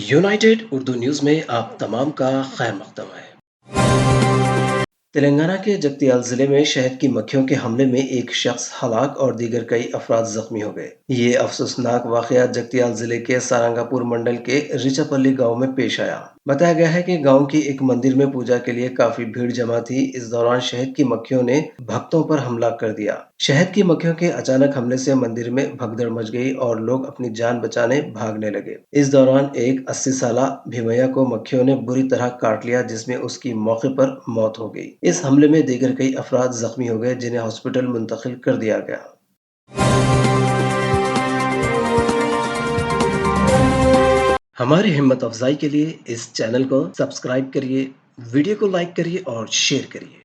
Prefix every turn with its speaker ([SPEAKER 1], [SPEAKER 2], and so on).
[SPEAKER 1] United Urdu news में आप तमाम का खैर मकदम है। तेलंगाना के जगतियाल जिले में शहद की मक्खियों के हमले में एक शख्स हलाक और दीगर कई अफराद जख्मी हो गए। ये अफसोसनाक वाकया जगतियाल जिले के सारंगापुर मंडल के रिचापल्ली गांव में पेश आया। बताया गया है कि गांव की एक मंदिर में पूजा के लिए काफी भीड़ जमा थी। इस दौरान शहद की मक्खियों ने भक्तों पर हमला कर दिया। शहद की मक्खियों के अचानक हमले से मंदिर में भगदड़ मच गई और लोग अपनी जान बचाने भागने लगे। इस दौरान एक 80 साला भीमैया को मक्खियों ने बुरी तरह काट लिया, जिसमें उसकी मौके पर मौत हो गई। इस हमले में दीगर कई अफराद जख्मी हो गए, जिन्हें हॉस्पिटल मुंतकिल कर दिया गया। हमारी हिम्मत अफजाई के लिए इस चैनल को सब्सक्राइब करिए, वीडियो को लाइक करिए और शेयर करिए।